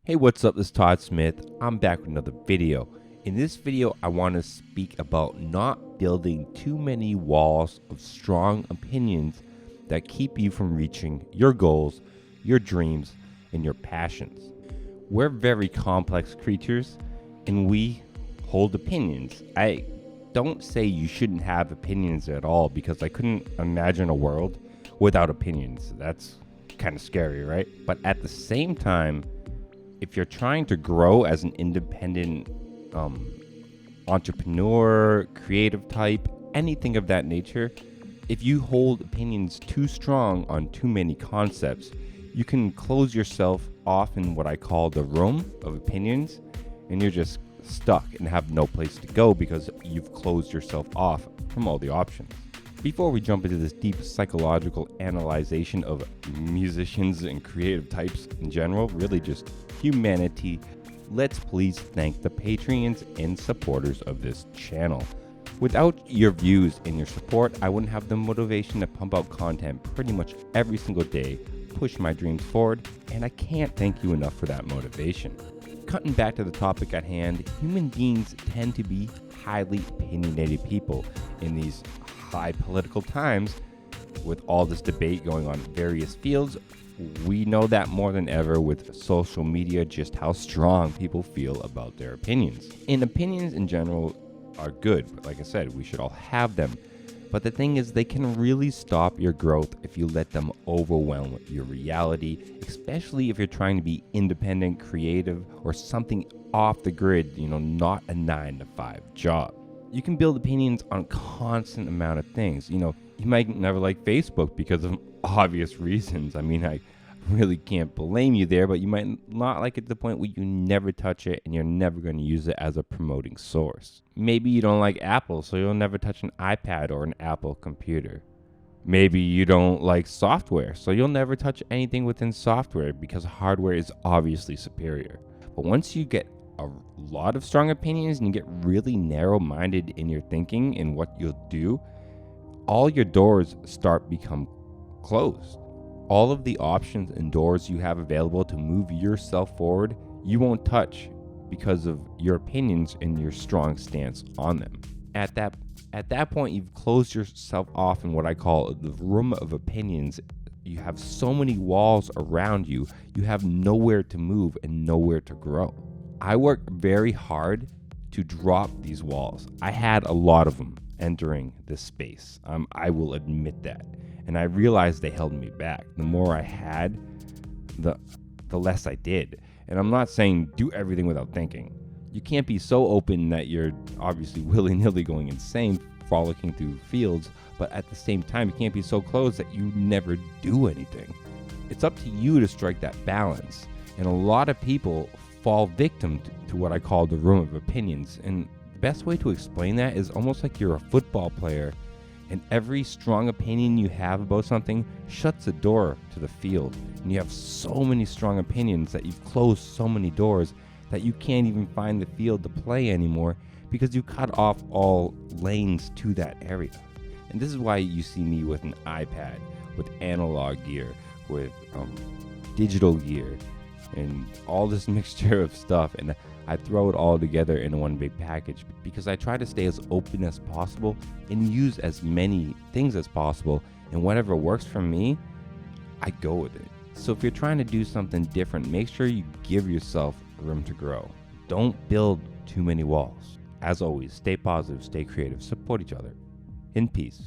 Hey, what's up? This is Todd Smith. I'm back with another video. In this video, I want to speak about not building too many walls of strong opinions that keep you from reaching your goals, your dreams, and your passions. We're very complex creatures and we hold opinions. I don't say you shouldn't have opinions at all because I couldn't imagine a world without opinions. That's kind of scary, right? But at the same time, if you're trying to grow as an independent entrepreneur, creative type, anything of that nature, if you hold opinions too strong on too many concepts, you can close yourself off in what I call the room of opinions, and you're just stuck and have no place to go because you've closed yourself off from all the options. Before we jump into this deep psychological analyzation of musicians and creative types in general, really just humanity, let's please thank the Patreons and supporters of this channel. Without your views and your support, I wouldn't have the motivation to pump out content pretty much every single day, push my dreams forward, and I can't thank you enough for that motivation. Cutting back to the topic at hand, human beings tend to be highly opinionated people in these high political times. With all this debate going on in various fields, we know that more than ever with social media just how strong people feel about their opinions. And opinions in general are good, but like I said, we should all have them. But the thing is, they can really stop your growth if you let them overwhelm your reality, especially if you're trying to be independent, creative, or something off the grid, not a 9-to-5 job. You can build opinions on a constant amount of things. You might never like Facebook because of obvious reasons. I mean, I really can't blame you there, but you might not like it to the point where you never touch it and you're never going to use it as a promoting source. Maybe you don't like Apple, so you'll never touch an iPad or an Apple computer. Maybe you don't like software, so you'll never touch anything within software because hardware is obviously superior. But once you get a lot of strong opinions and you get really narrow-minded in your thinking and what you'll do, all your doors start become closed. All of the options and doors you have available to move yourself forward, you won't touch because of your opinions and your strong stance on them. At that point, you've closed yourself off in what I call the room of opinions. You have so many walls around you, you have nowhere to move and nowhere to grow. I worked very hard to drop these walls. I had a lot of them entering this space. I will admit that. And I realized they held me back. The more I had, the less I did. And I'm not saying do everything without thinking. You can't be so open that you're obviously willy-nilly going insane, frolicking through fields, but at the same time, you can't be so closed that you never do anything. It's up to you to strike that balance. And a lot of people fall victim to what I call the room of opinions. And the best way to explain that is almost like you're a football player and every strong opinion you have about something shuts the door to the field. And you have so many strong opinions that you've closed so many doors that you can't even find the field to play anymore because you cut off all lanes to that area. And this is why you see me with an iPad, with analog gear, with digital gear, and all this mixture of stuff. And I throw it all together in one big package because I try to stay as open as possible and use as many things as possible. And whatever works for me, I go with it. So if you're trying to do something different, make sure you give yourself room to grow. Don't build too many walls. As always, stay positive, stay creative, support each other. In peace.